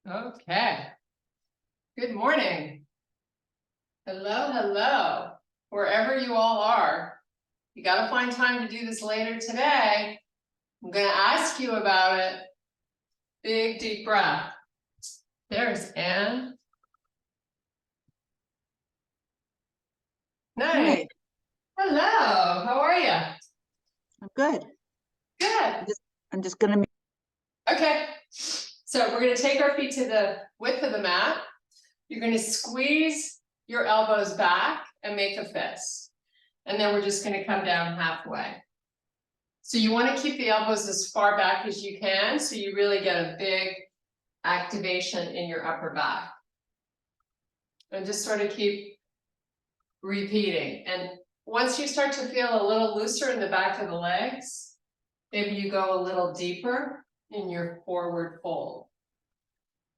Okay. Good morning. Hello, hello. Wherever you all are, you got to find time to do this later today. I'm going to ask you about it. Big, deep breath. There's Anne. Nice. Hey. Hello. How are you? I'm good. Good. I'm just gonna. Okay. So we're going to take our feet to the width of the mat. You're going to squeeze your elbows back and make a fist. And then we're just going to come down halfway. So you want to keep the elbows as far back as you can, so you really get a big activation in your upper back. And just sort of keep repeating. And once you start to feel a little looser in the back of the legs, maybe you go a little deeper in your forward fold.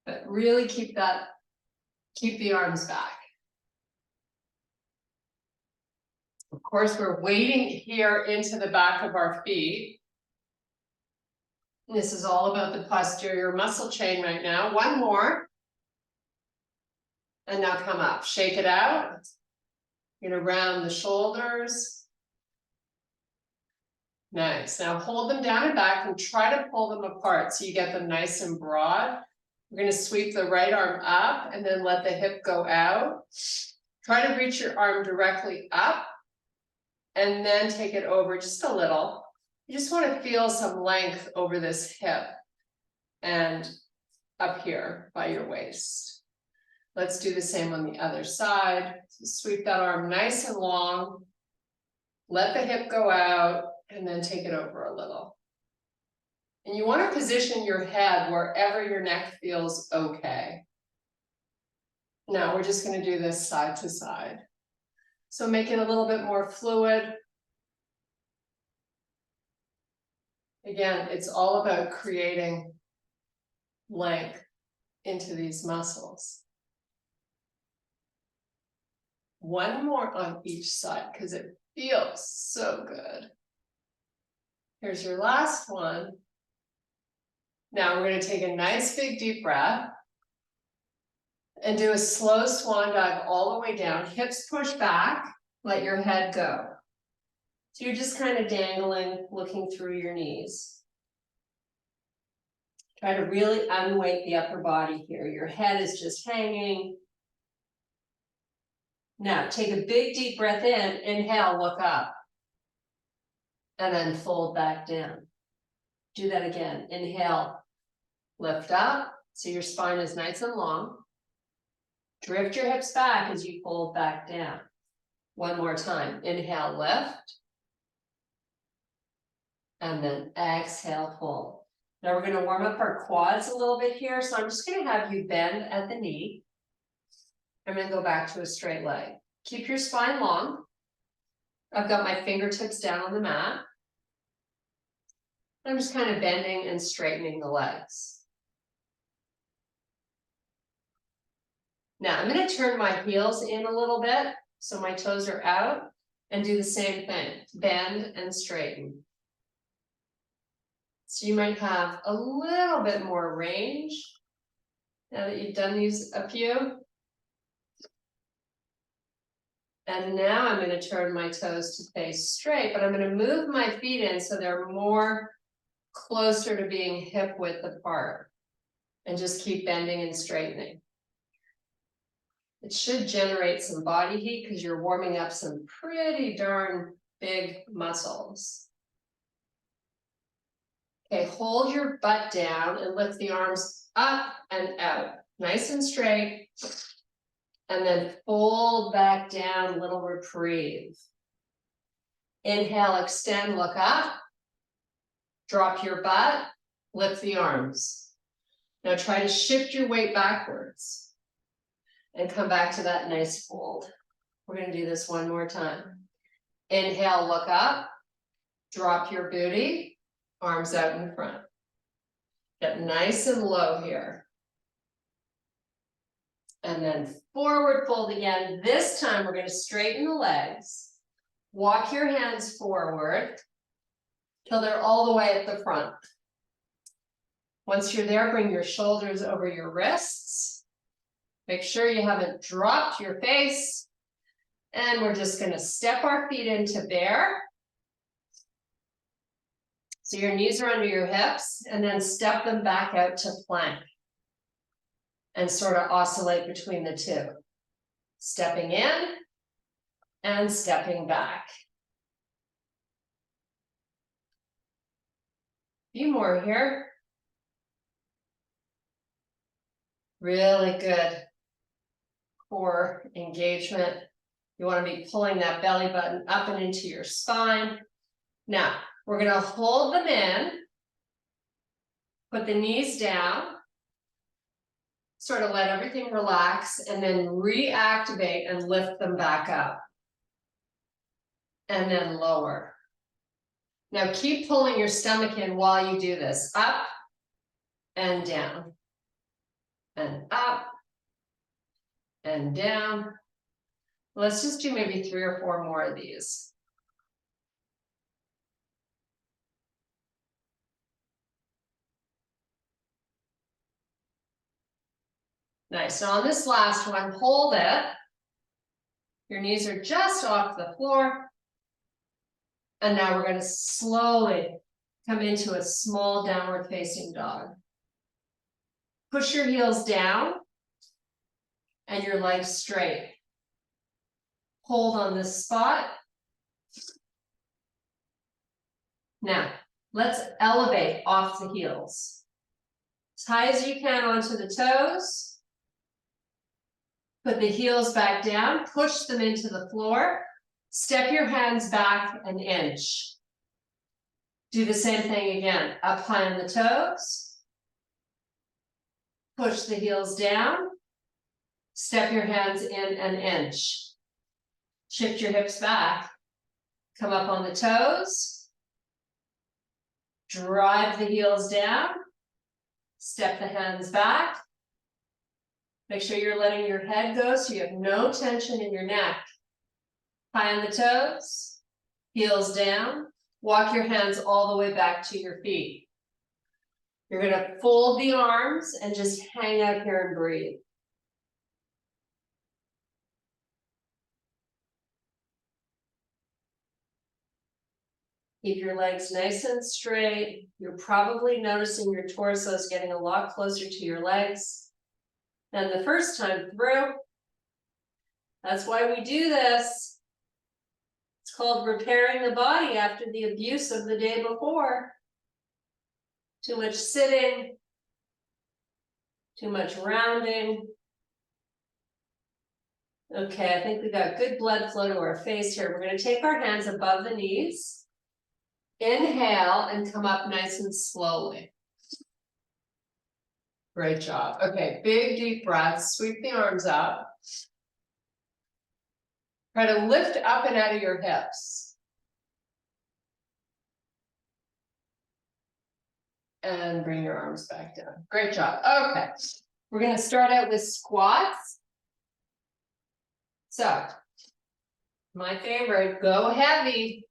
But really keep the arms back. Of course, we're weighting here into the back of our feet. This is all about the posterior muscle chain right now. One more. And now come up, shake it out. You're gonna round the shoulders. Nice, now hold them down and back and try to pull them apart so you get them nice and broad. We're gonna sweep the right arm up and then let the hip go out. Try to reach your arm directly up and then take it over just a little. You just want to feel some length over this hip and up here by your waist. Let's do the same on the other side. So sweep that arm nice and long. Let the hip go out and then take it over a little. And you want to position your head wherever your neck feels okay. Now we're just going to do this side to side. So make it a little bit more fluid. Again, it's all about creating length into these muscles. One more on each side because it feels so good. Here's your last one. Now we're going to take a nice big deep breath and do a slow swan dive all the way down. Hips push back, let your head go. So you're just kind of dangling, looking through your knees. Try to really unweight the upper body here. Your head is just hanging. Now take a big deep breath in, inhale, look up. And then fold back down. Do that again. Inhale, lift up, so your spine is nice and long. Drift your hips back as you fold back down. One more time. Inhale, lift. And then exhale, fold. Now we're going to warm up our quads a little bit here. So I'm just going to have you bend at the knee. I'm going to go back to a straight leg. Keep your spine long. I've got my fingertips down on the mat. I'm just kind of bending and straightening the legs. Now I'm going to turn my heels in a little bit so my toes are out and do the same thing. Bend and straighten. So you might have a little bit more range now that you've done these a few. And now I'm going to turn my toes to face straight, but I'm going to move my feet in so they're more closer to being hip width apart. And just keep bending and straightening. It should generate some body heat because you're warming up some pretty darn big muscles. Okay, hold your butt down and lift the arms up and out, nice and straight. And then fold back down, little reprieve. Inhale, extend, look up. Drop your butt, lift the arms. Now try to shift your weight backwards. And come back to that nice fold. We're going to do this one more time. Inhale, look up. Drop your booty. Arms out in front. Get nice and low here. And then forward fold again. This time we're going to straighten the legs. Walk your hands forward till they're all the way at the front. Once you're there, bring your shoulders over your wrists. Make sure you haven't dropped your face. And we're just going to step our feet into bear. So your knees are under your hips, and then step them back out to plank. And sort of oscillate between the two. Stepping in and stepping back. A few more here. Really good core engagement. You want to be pulling that belly button up and into your spine. Now, we're going to hold them in, put the knees down, sort of let everything relax, and then reactivate and lift them back up. And then lower. Now keep pulling your stomach in while you do this. Up and down. And up and down. Let's just do maybe 3 or 4 more of these. Nice. So on this last one, hold it. Your knees are just off the floor. And now we're going to slowly come into a small downward facing dog. Push your heels down and your legs straight. Hold on this spot. Now, let's elevate off the heels. As high as you can onto the toes. Put the heels back down, push them into the floor. Step your hands back an inch. Do the same thing again. Up high on the toes. Push the heels down. Step your hands in an inch. Shift your hips back. Come up on the toes. Drive the heels down. Step the hands back. Make sure you're letting your head go so you have no tension in your neck. High on the toes, heels down. Walk your hands all the way back to your feet. You're going to fold the arms and just hang out here and breathe. Keep your legs nice and straight. You're probably noticing your torso is getting a lot closer to your legs than the first time through. That's why we do this. It's called repairing the body after the abuse of the day before. Too much sitting, too much rounding. Okay, I think we got good blood flow to our face here. We're going to take our hands above the knees. Inhale and come up nice and slowly. Great job. Okay, big deep breaths. Sweep the arms up. Try to lift up and out of your hips. And bring your arms back down. Great job. Okay, we're going to start out with squats. So, my favorite, go heavy.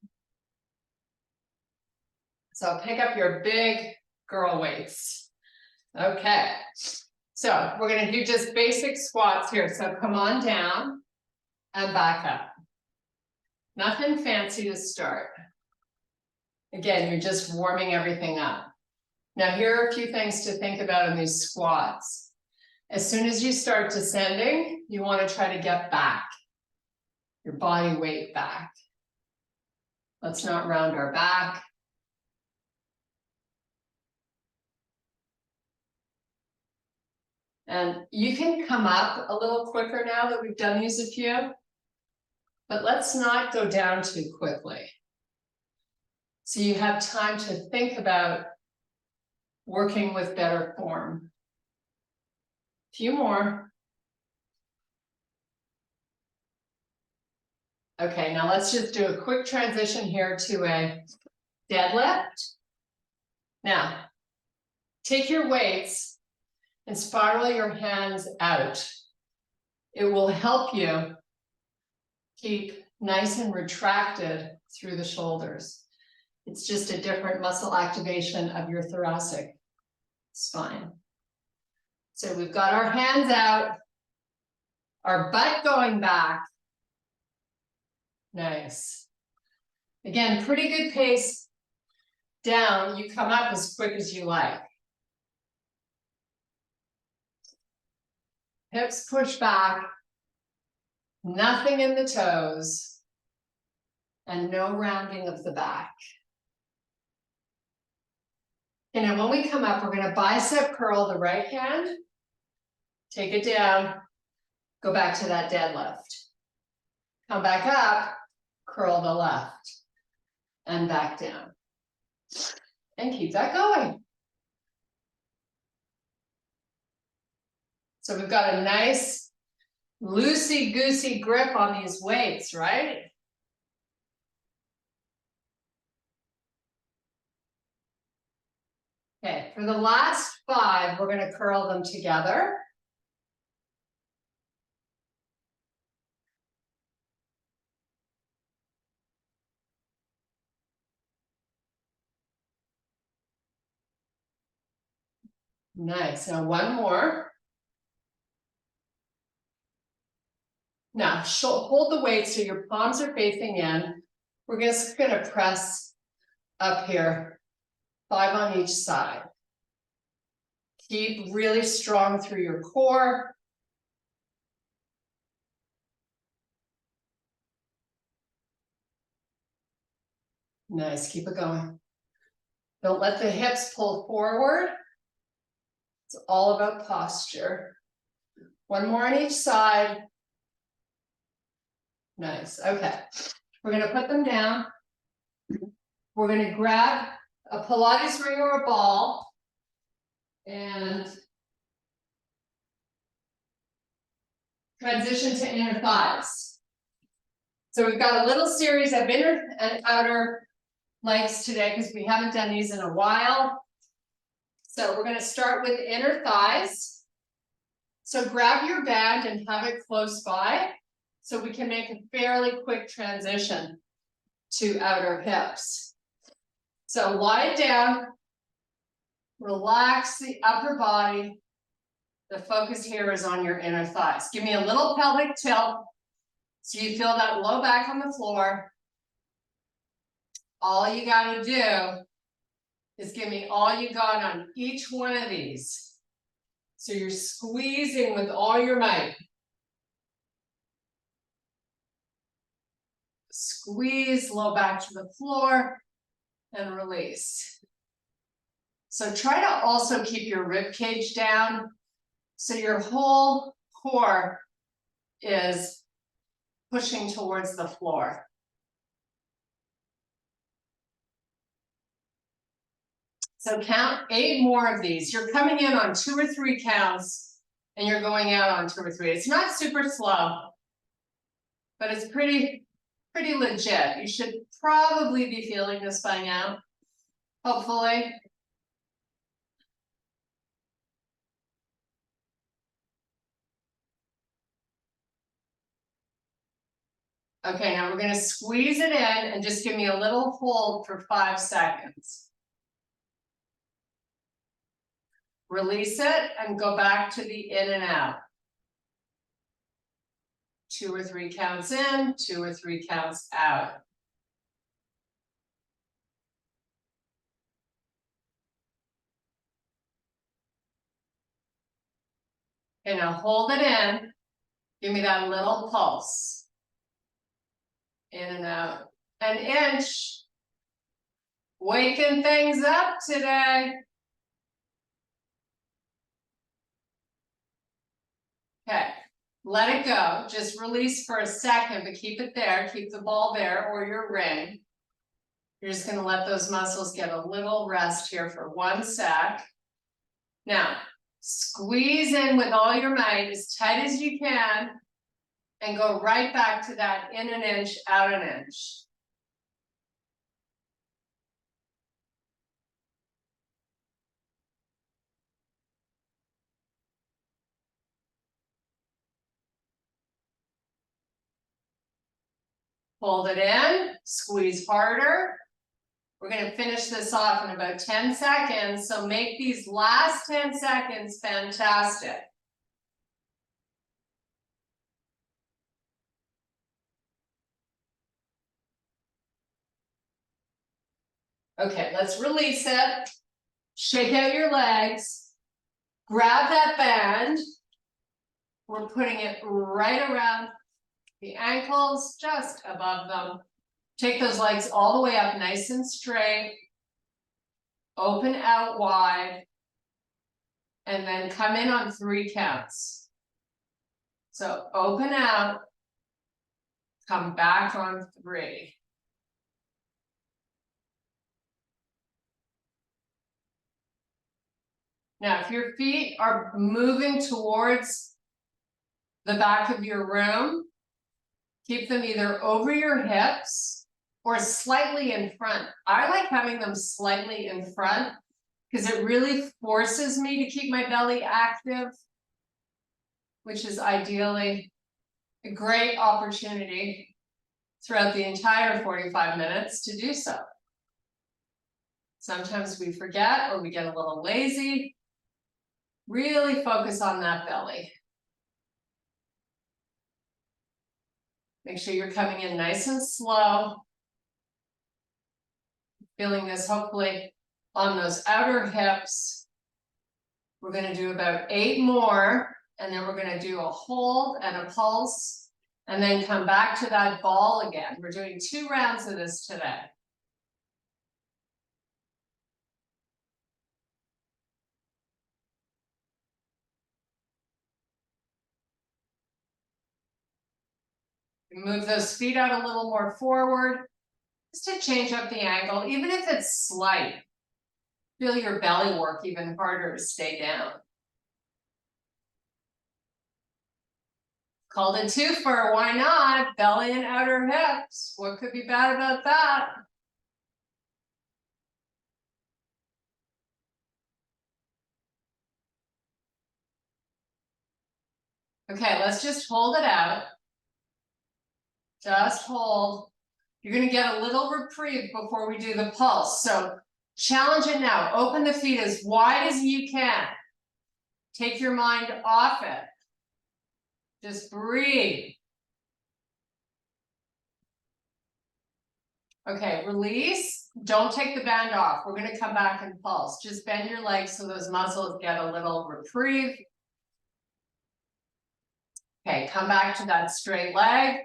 So pick up your big girl weights. Okay, so we're going to do just basic squats here. So come on down and back up. Nothing fancy to start. Again, you're just warming everything up. Now, here are a few things to think about in these squats. As soon as you start descending, you want to try to get back, your body weight back. Let's not round our back. And you can come up a little quicker now that we've done these a few, but let's not go down too quickly. So you have time to think about working with better form. A few more. Okay, now let's just do a quick transition here to a deadlift. Now, take your weights and spiral your hands out. It will help you keep nice and retracted through the shoulders. It's just a different muscle activation of your thoracic. spine. So we've got our hands out, our butt going back. Nice. Again, pretty good pace down. You come up as quick as you like. Hips push back, nothing in the toes, and no rounding of the back. And then when we come up, we're going to bicep curl the right hand, take it down, go back to that deadlift. Come back up, curl the left, and back down. And keep that going. So we've got a nice loosey-goosey grip on these weights, right? Okay, for the last 5, we're going to curl them together. Nice. Now one more. Now hold the weight so your palms are facing in. We're just going to press up here, 5 on each side. Keep really strong through your core. Nice, keep it going. Don't let the hips pull forward. It's all about posture. One more on each side. Nice, okay. We're going to put them down. We're going to grab a Pilates ring or a ball and transition to inner thighs. So we've got a little series of inner and outer legs today because we haven't done these in a while. So we're going to start with inner thighs. So grab your band and have it close by so we can make a fairly quick transition to outer hips. So lie down, relax the upper body. The focus here is on your inner thighs. Give me a little pelvic tilt so you feel that low back on the floor. All you got to do is give me all you got on each one of these. So you're squeezing with all your might. Squeeze, low back to the floor, and release. So try to also keep your rib cage down so your whole core is pushing towards the floor. So count 8 more of these. You're coming in on 2 or 3 counts and you're going out on 2 or 3. It's not super slow, but it's pretty legit. You should probably be feeling this by now, hopefully. Okay, now we're going to squeeze it in and just give me a little hold for 5 seconds. Release it and go back to the in and out. 2 or 3 counts in, 2 or 3 counts out. Okay, now hold it in. Give me that little pulse. In and out. An inch. Waking things up today. Okay, let it go. Just release for a second, but keep it there. Keep the ball there or your ring. You're just going to let those muscles get a little rest here for 1 sec. Now, squeeze in with all your might, as tight as you can, and go right back to that in an inch, out an inch. Hold it in, squeeze harder, We're gonna finish this off in about 10 seconds, so make these last 10 seconds fantastic. Okay, let's release it. Shake out your legs. Grab that band. We're putting it right around the ankles, just above them. Take those legs all the way up nice and straight. Open out wide. And then come in on 3 counts. So open out. Come back on 3. Now, if your feet are moving towards the back of your room, keep them either over your hips or slightly in front. I like having them slightly in front because it really forces me to keep my belly active, which is ideally a great opportunity throughout the entire 45 minutes to do so. Sometimes we forget or we get a little lazy. Really focus on that belly. Make sure you're coming in nice and slow. Feeling this hopefully on those outer hips. We're going to do about 8 more, and then we're going to do a hold and a pulse, and then come back to that ball again. We're doing 2 rounds of this today. Move those feet out a little more forward, just to change up the angle, even if it's slight. Feel your belly work even harder to stay down. Called a twofer, why not? Belly and outer hips. What could be bad about that? Okay, let's just hold it out. Just hold. You're going to get a little reprieve before we do the pulse. So challenge it now. Open the feet as wide as you can. Take your mind off it. Just breathe. Okay, release. Don't take the band off. We're going to come back and pulse. Just bend your legs so those muscles get a little reprieve. Okay, come back to that straight leg.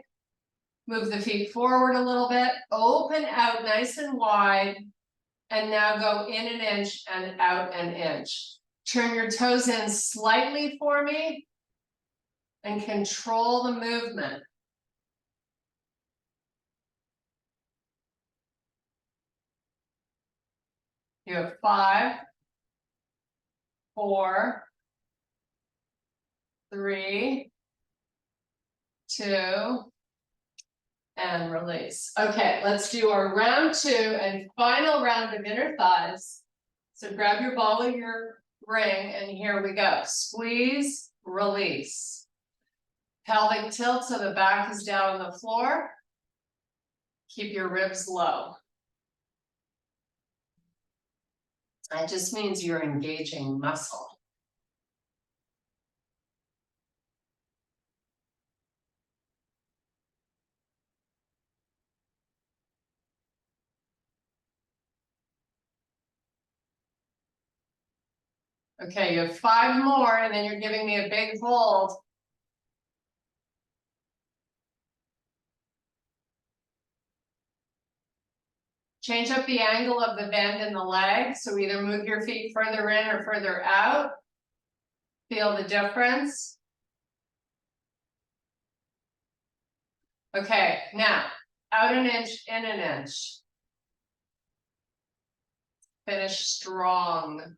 Move the feet forward a little bit. Open out nice and wide. And now go in an inch and out an inch. Turn your toes in slightly for me. And control the movement. You have 5, 4, 3, 2, and release. Okay, let's do our round 2 and final round of inner thighs. So grab your ball of your ring and here we go. Squeeze, release. Pelvic tilt so the back is down on the floor. Keep your ribs low. That just means you're engaging muscle. Okay, you have 5 more and then you're giving me a big hold. Change up the angle of the bend in the leg. So either move your feet further in or further out. Feel the difference. Okay, now out an inch, in an inch. Finish strong.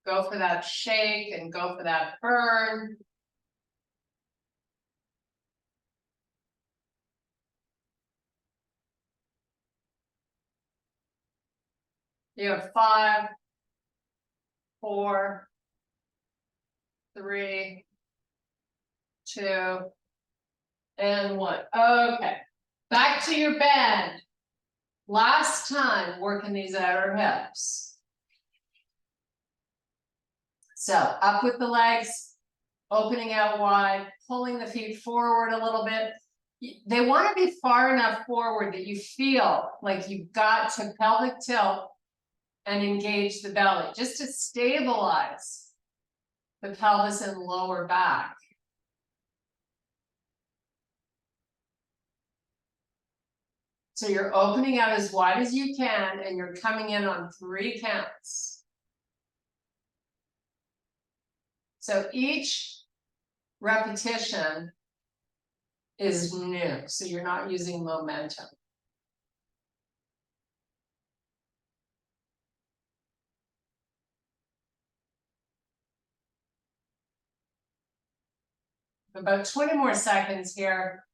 Go for that shake and go for that burn. You have 5, 4, 3, 2, and 1. Okay, back to your bend. Last time working these outer hips. So up with the legs, opening out wide, pulling the feet forward a little bit. They want to be far enough forward that you feel like you've got to pelvic tilt and engage the belly, just to stabilize the pelvis and lower back. So you're opening out as wide as you can, and you're coming in on 3 counts. So each repetition is new, so you're not using momentum. About 20 more seconds here.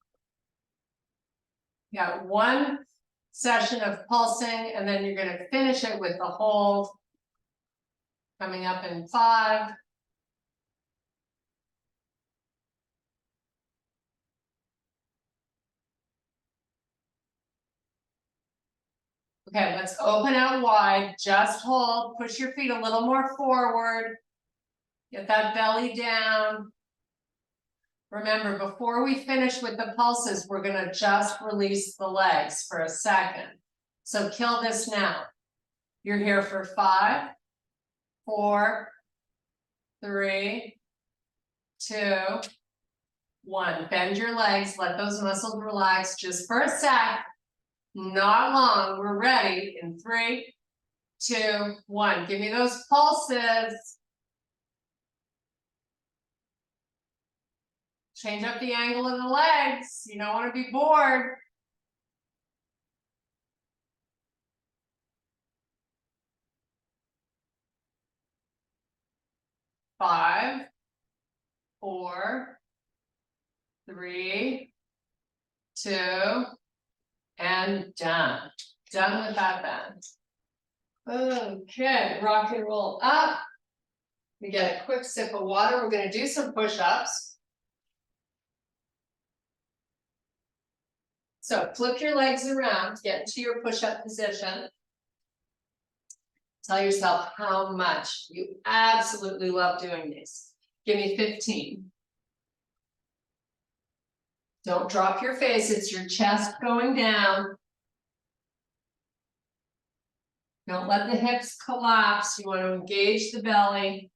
You got 1 session of pulsing, and then you're going to finish it with the hold. Coming up in 5. Okay, let's open out wide, just hold, push your feet a little more forward. Get that belly down. Remember, before we finish with the pulses, we're gonna just release the legs for a second. So kill this now. You're here for 5, 4, 3, 2, 1. Bend your legs, let those muscles relax just for a sec. Not long, we're ready in 3, 2, 1. Give me those pulses. Change up the angle of the legs. You don't want to be bored. Five, 4, 3, 2, and done. Done with that bend. Okay, rock and roll up. We get a quick sip of water. We're going to do some push-ups. So flip your legs around, get into your push-up position. Tell yourself how much you absolutely love doing these. Give me 15. Don't drop your face, it's your chest going down. Don't let the hips collapse. You want to engage the belly.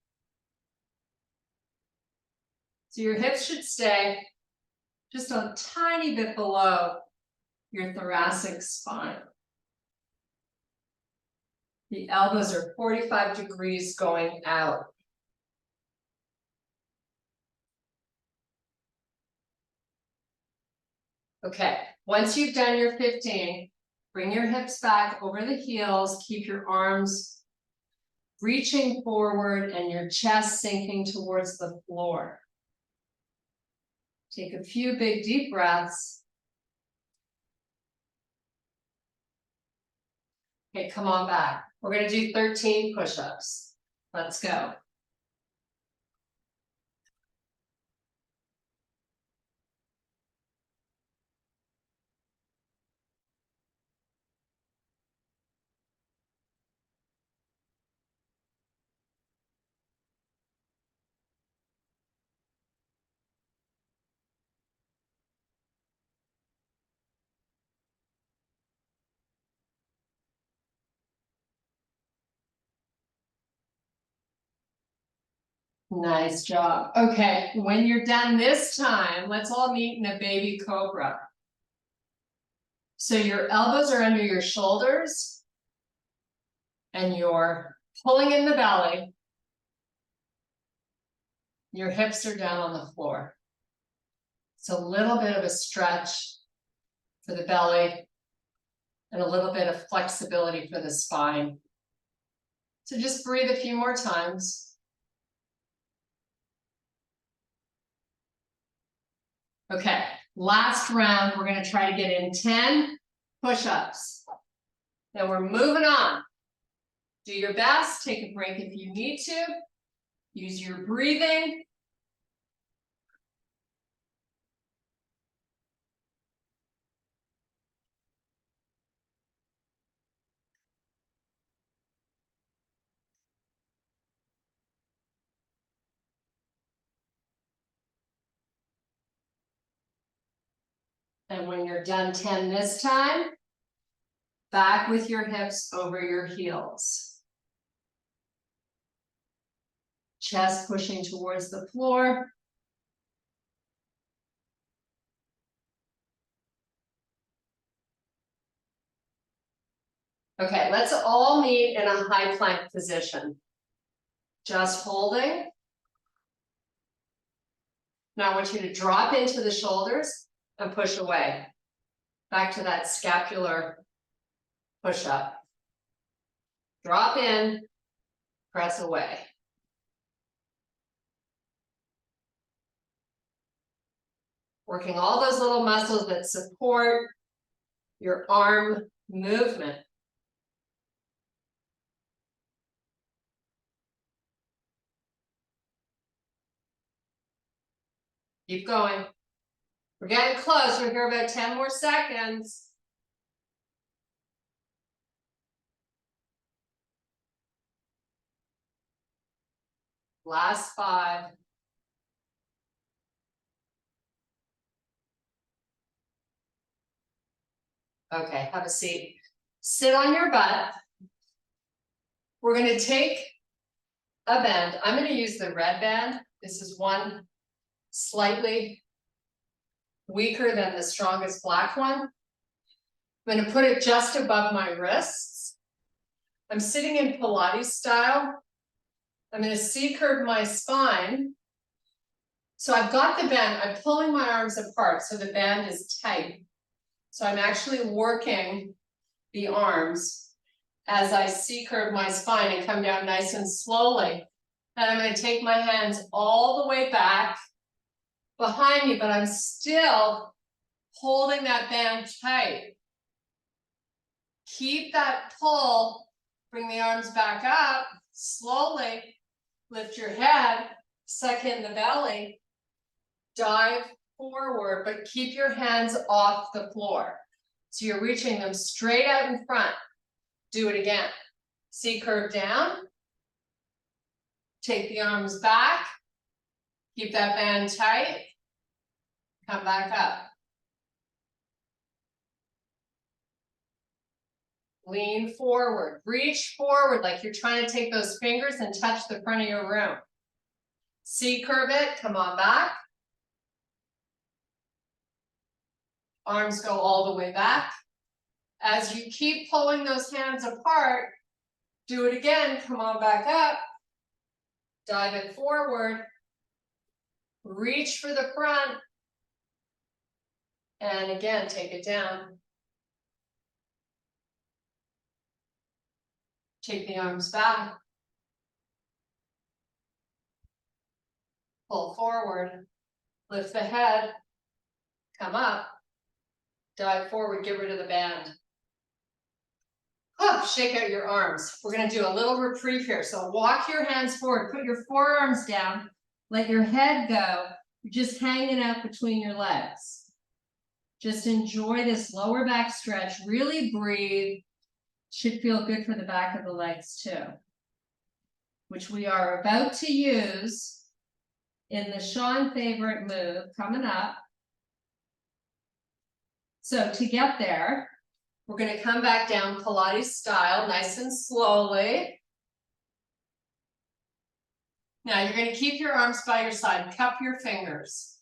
So your hips should stay just a tiny bit below your thoracic spine. The elbows are 45 degrees going out. Okay, once you've done your 15, bring your hips back over the heels, keep your arms reaching forward and your chest sinking towards the floor. Take a few big deep breaths. Okay, come on back. We're going to do 13 push-ups. Let's go. Nice job. Okay, when you're done this time, let's all meet in a baby cobra. So your elbows are under your shoulders and you're pulling in the belly. Your hips are down on the floor. It's a little bit of a stretch for the belly and a little bit of flexibility for the spine. So just breathe a few more times. Okay, last round, we're going to try to get in 10 push-ups. Then we're moving on. Do your best, take a break if you need to. Use your breathing. I've done 10 this time. Back with your hips over your heels. Chest pushing towards the floor. Okay, let's all meet in a high plank position. Just holding. Now I want you to drop into the shoulders and push away. Back to that scapular push up. Drop in, press away. Working all those little muscles that support your arm movement. Keep going. We're getting close. We're here about 10 more seconds. Last 5. Okay, have a seat. Sit on your butt. We're going to take a band. I'm going to use the red band. This is one slightly weaker than the strongest black one. I'm going to put it just above my wrists. I'm sitting in Pilates style. I'm going to C-curve my spine. So I've got the band. I'm pulling my arms apart so the band is tight. So I'm actually working the arms as I C-curve my spine and come down nice and slowly. And I'm going to take my hands all the way back behind me, but I'm still holding that band tight. Keep that pull. Bring the arms back up. Slowly lift your head. Suck in the belly. Dive forward, but keep your hands off the floor. So you're reaching them straight out in front. Do it again. C-curve down. Take the arms back. Keep that band tight. Come back up. Lean forward. Reach forward like you're trying to take those fingers and touch the front of your room. C-curve it. Come on back. Arms go all the way back. As you keep pulling those hands apart, do it again. Come on back up. Dive it forward. Reach for the front. And again, take it down. Take the arms back. Pull forward. Lift the head. Come up. Dive forward, get rid of the band. Shake out your arms. We're going to do a little reprieve here. So walk your hands forward, put your forearms down, let your head go. You're just hanging out between your legs. Just enjoy this lower back stretch. Really breathe. Should feel good for the back of the legs too, which we are about to use in the Sean favorite move coming up. So to get there, we're going to come back down Pilates style, nice and slowly. Now you're going to keep your arms by your side, cup your fingers.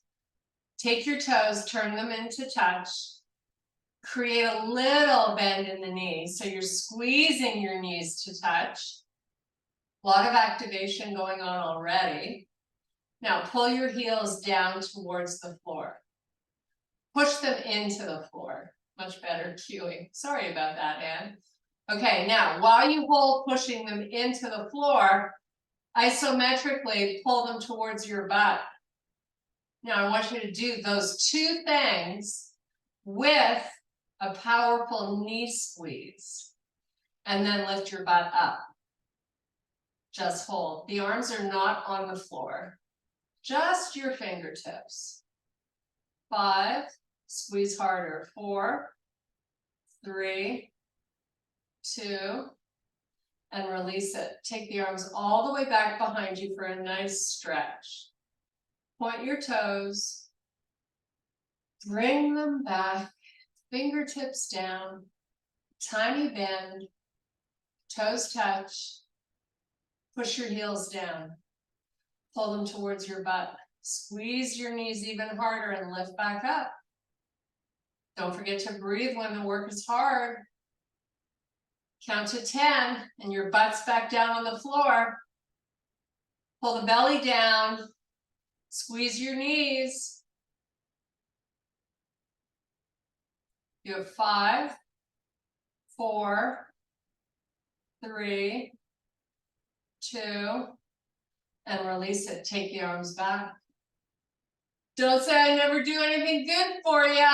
Take your toes, turn them into touch. Create a little bend in the knees, so you're squeezing your knees to touch. A lot of activation going on already. Now pull your heels down towards the floor. Push them into the floor. Much better cueing. Sorry about that, Anne. Okay, now while you hold pushing them into the floor, isometrically pull them towards your butt. Now I want you to do those two things with a powerful knee squeeze. And then lift your butt up. Just hold. The arms are not on the floor. Just your fingertips. 5. Squeeze harder. 4, 3, 2, and release it. Take the arms all the way back behind you for a nice stretch. Point your toes. Bring them back Fingertips down, tiny bend, toes touch, push your heels down, pull them towards your butt, squeeze your knees even harder and lift back up. Don't forget to breathe when the work is hard. Count to 10 and your butt's back down on the floor. Pull the belly down, squeeze your knees. You have 5, 4, 3, 2, and release it. Take the arms back. Don't say I never do anything good for you.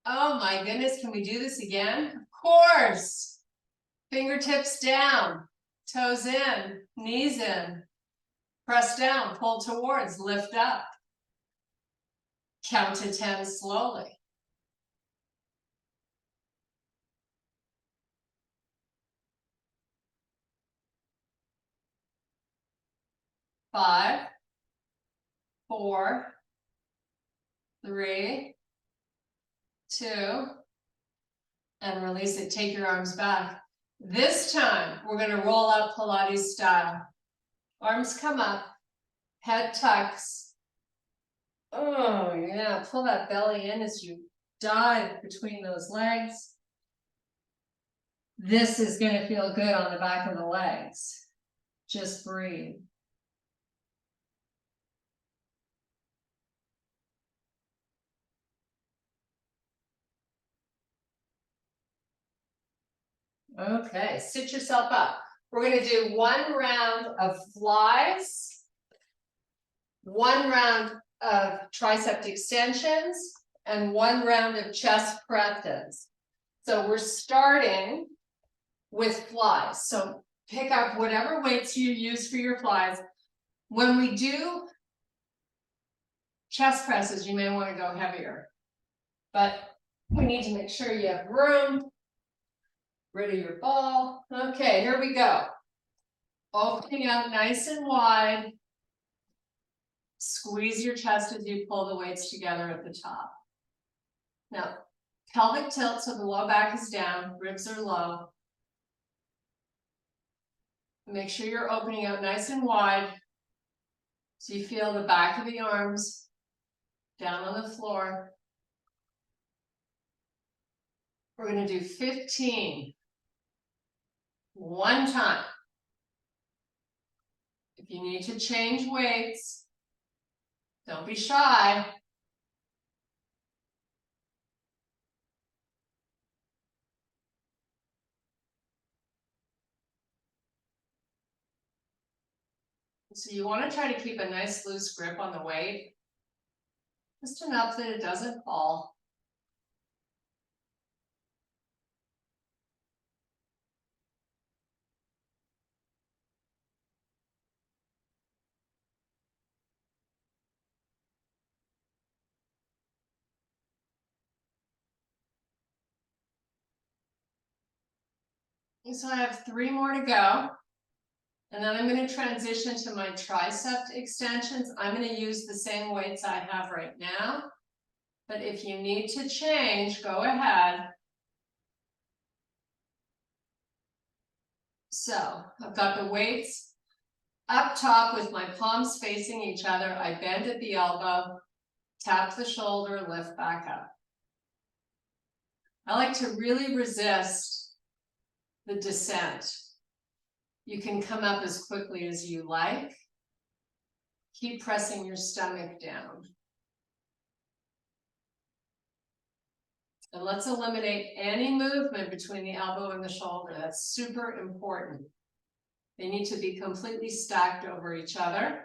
Oh my goodness, can we do this again? Of course. Fingertips down, toes in, knees in. Press down, pull towards, lift up. Count to 10 slowly. 5, 4, 3, 2, and release it. Take your arms back. This time, we're going to roll up Pilates style. Arms come up, head tucks. Oh yeah, pull that belly in as you dive between those legs. This is going to feel good on the back of the legs. Just breathe. Okay, sit yourself up. We're going to do 1 round of flies, 1 round of tricep extensions, and 1 round of chest presses. So we're starting with flies. So pick up whatever weights you use for your flies. When we do chest presses, you may want to go heavier, but we need to make sure you have room. Rid of your ball. Okay, here we go. Opening up nice and wide. Squeeze your chest as you pull the weights together at the top. Now, pelvic tilt so the low back is down, ribs are low. Make sure you're opening up nice and wide so you feel the back of the arms down on the floor. We're going to do 15. 1 time. If you need to change weights, don't be shy. So you want to try to keep a nice loose grip on the weight, just enough that it doesn't fall. And so I have 3 more to go. And then I'm going to transition to my tricep extensions. I'm going to use the same weights I have right now. But if you need to change, go ahead. So I've got the weights up top with my palms facing each other. I bend at the elbow, tap the shoulder, lift back up. I like to really resist the descent. You can come up as quickly as you like. Keep pressing your stomach down. And let's eliminate any movement between the elbow and the shoulder. That's super important. They need to be completely stacked over each other.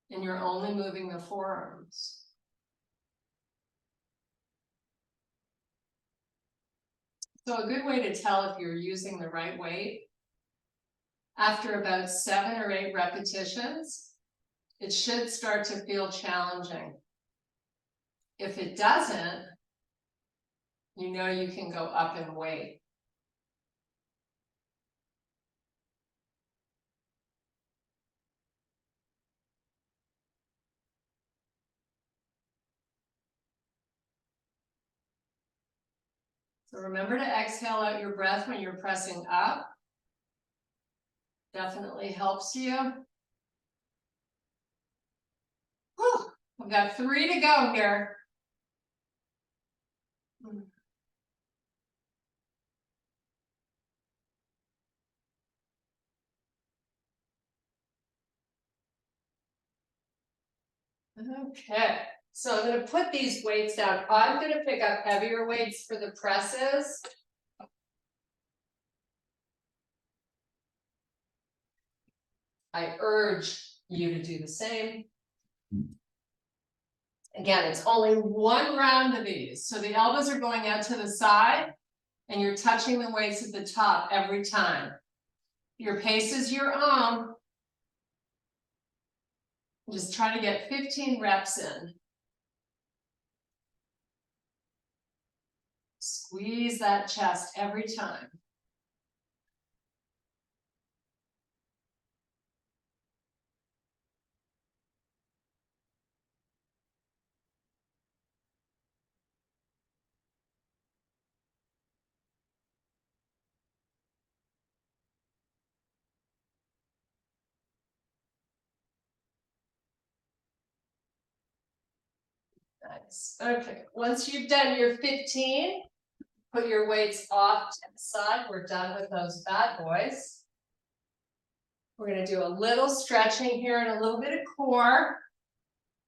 And you're only moving the forearms. So a good way to tell if you're using the right weight, after about 7 or 8 repetitions, it should start to feel challenging. If it doesn't, you know you can go up in weight. So remember to exhale out your breath when you're pressing up. Definitely helps you. Whew, we've got 3 to go here. Okay, so I'm gonna put these weights down. I'm gonna pick up heavier weights for the presses. I urge you to do the same. Again, it's only 1 round of these. So the elbows are going out to the side and you're touching the weights at the top every time. Your pace is your own. Just try to get 15 reps in. Squeeze that chest every time. Nice. Okay, once you've done your 15, put your weights off to the side. We're done with those bad boys. We're going to do a little stretching here and a little bit of core,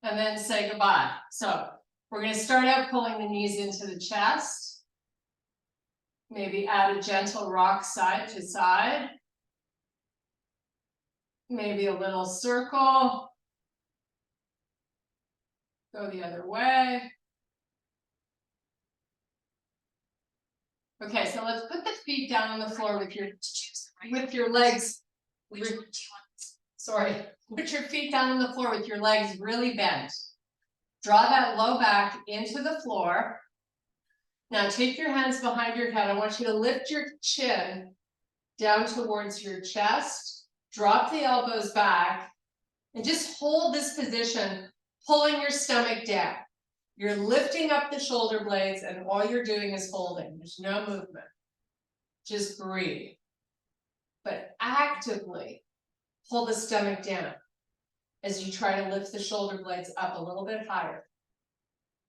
and then say goodbye. So we're going to start out pulling the knees into the chest. Maybe add a gentle rock side to side. Maybe a little circle. Go the other way. Okay, so let's put the feet down on the floor with your legs. Sorry, put your feet down on the floor with your legs really bent. Draw that low back into the floor. Now take your hands behind your head. I want you to lift your chin down towards your chest. Drop the elbows back and just hold this position, pulling your stomach down. You're lifting up the shoulder blades and all you're doing is holding. There's no movement. Just breathe. But actively pull the stomach down as you try to lift the shoulder blades up a little bit higher.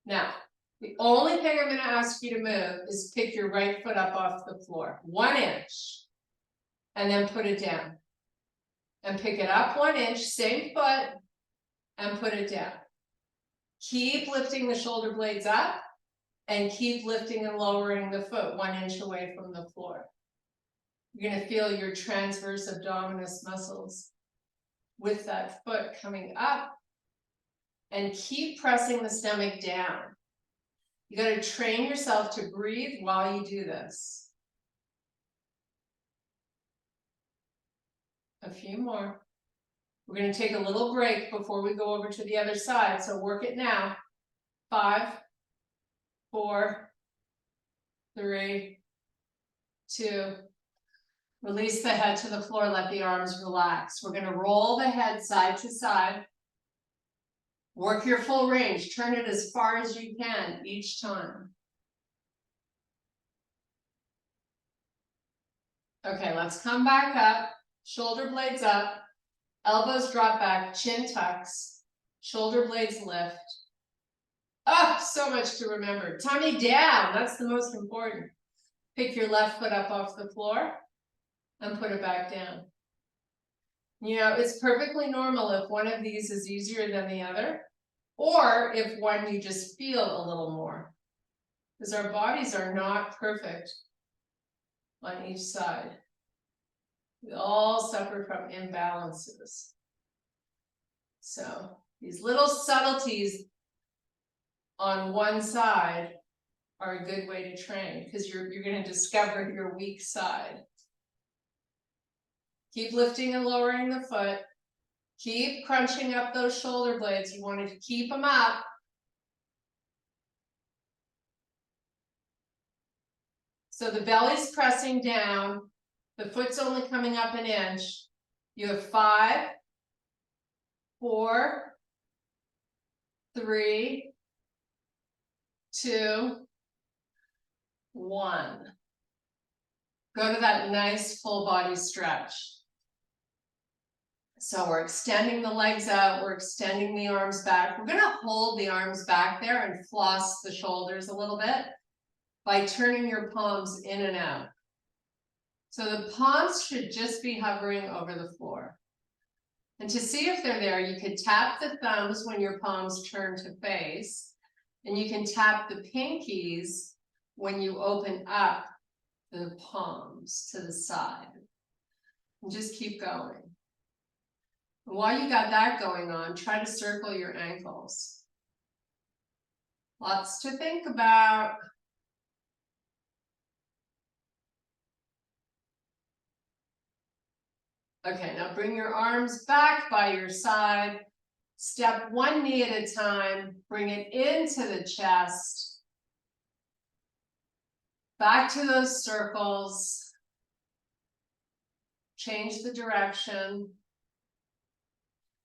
Now, the only thing I'm going to ask you to move is pick your right foot up off the floor, 1 inch, and then put it down. And pick it up 1 inch, same foot, and put it down. Keep lifting the shoulder blades up, and keep lifting and lowering the foot 1 inch away from the floor. You're going to feel your transverse abdominis muscles with that foot coming up, and keep pressing the stomach down. You got to train yourself to breathe while you do this. A few more. We're going to take a little break before we go over to the other side, so work it now. 5, 4, 3, 2. Release the head to the floor, let the arms relax. We're going to roll the head side to side. Work your full range. Turn it as far as you can each time. Okay, let's come back up. Shoulder blades up. Elbows drop back. Chin tucks. Shoulder blades lift. Oh, so much to remember. Tummy down. That's the most important. Pick your left foot up off the floor and put it back down. You know, it's perfectly normal if one of these is easier than the other, or if one you just feel a little more, because our bodies are not perfect on each side. We all suffer from imbalances. So these little subtleties on one side are a good way to train, because you're going to discover your weak side. Keep lifting and lowering the foot. Keep crunching up those shoulder blades. You want to keep them up. So the belly's pressing down. The foot's only coming up 1 inch. You have 5, 4, 3, 2, 1. Go to that nice full body stretch. So we're extending the legs out, we're extending the arms back. We're gonna hold the arms back there and floss the shoulders a little bit by turning your palms in and out. So the palms should just be hovering over the floor. And to see if they're there, you could tap the thumbs when your palms turn to face, and you can tap the pinkies when you open up the palms to the side. And just keep going. And while you got that going on, try to circle your ankles. Lots to think about. Okay, now bring your arms back by your side. Step one knee at a time. Bring it into the chest. Back to those circles. Change the direction.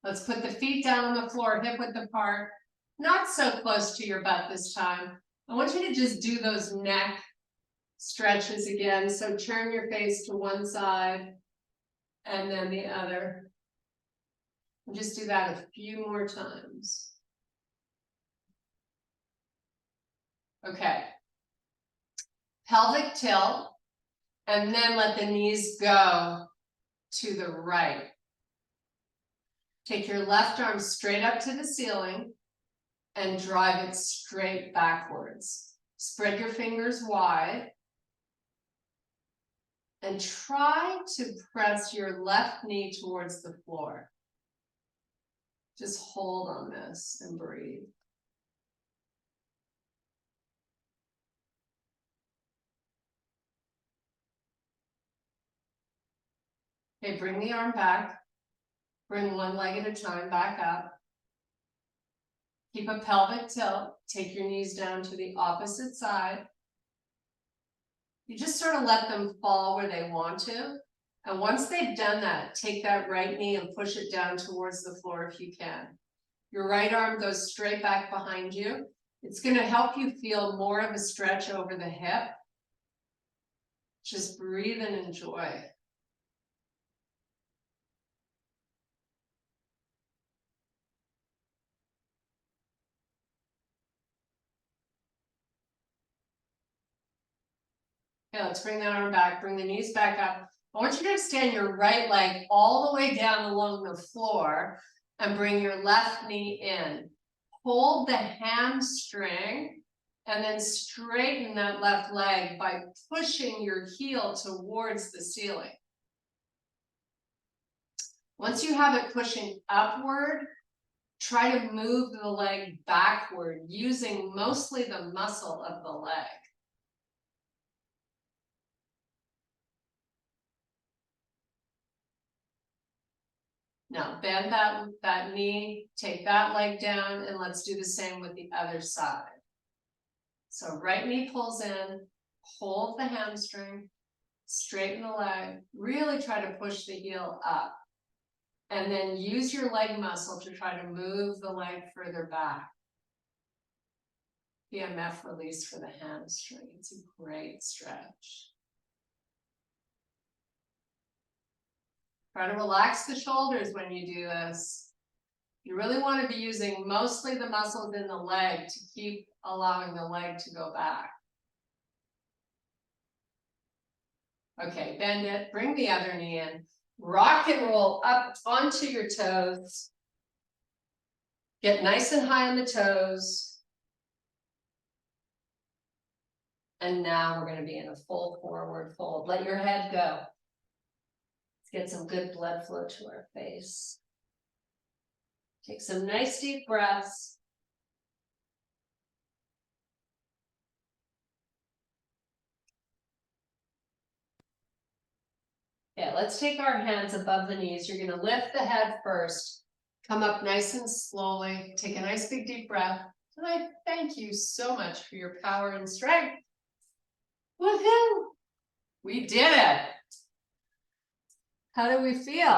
Let's put the feet down on the floor, hip width apart. Not so close to your butt this time. I want you to just do those neck stretches again. So turn your face to one side and then the other. And just do that a few more times. Okay. Pelvic tilt, and then let the knees go to the right. Take your left arm straight up to the ceiling and drive it straight backwards. Spread your fingers wide and try to press your left knee towards the floor. Just hold on this and breathe. Okay, bring the arm back. Bring one leg at a time back up. Keep a pelvic tilt. Take your knees down to the opposite side. You just sort of let them fall where they want to. And once they've done that, take that right knee and push it down towards the floor if you can. Your right arm goes straight back behind you. It's going to help you feel more of a stretch over the hip. Just breathe and enjoy. Okay, let's bring that arm back, bring the knees back up. I want you to extend your right leg all the way down along the floor and bring your left knee in. Hold the hamstring and then straighten that left leg by pushing your heel towards the ceiling. Once you have it pushing upward, try to move the leg backward using mostly the muscle of the leg. Now bend that knee, take that leg down, and let's do the same with the other side. So right knee pulls in, hold the hamstring, straighten the leg, really try to push the heel up. And then use your leg muscle to try to move the leg further back. PMF release for the hamstring. It's a great stretch. Try to relax the shoulders when you do this. You really want to be using mostly the muscles in the leg to keep allowing the leg to go back. Okay, bend it, bring the other knee in. Rock and roll up onto your toes. Get nice and high on the toes. And now we're going to be in a full forward fold. Let your head go. Get some good blood flow to our face. Take some nice deep breaths. Okay, let's take our hands above the knees. You're going to lift the head first. Come up nice and slowly. Take a nice big deep breath. And I thank you so much for your power and strength. Woohoo! We did it. How do we feel?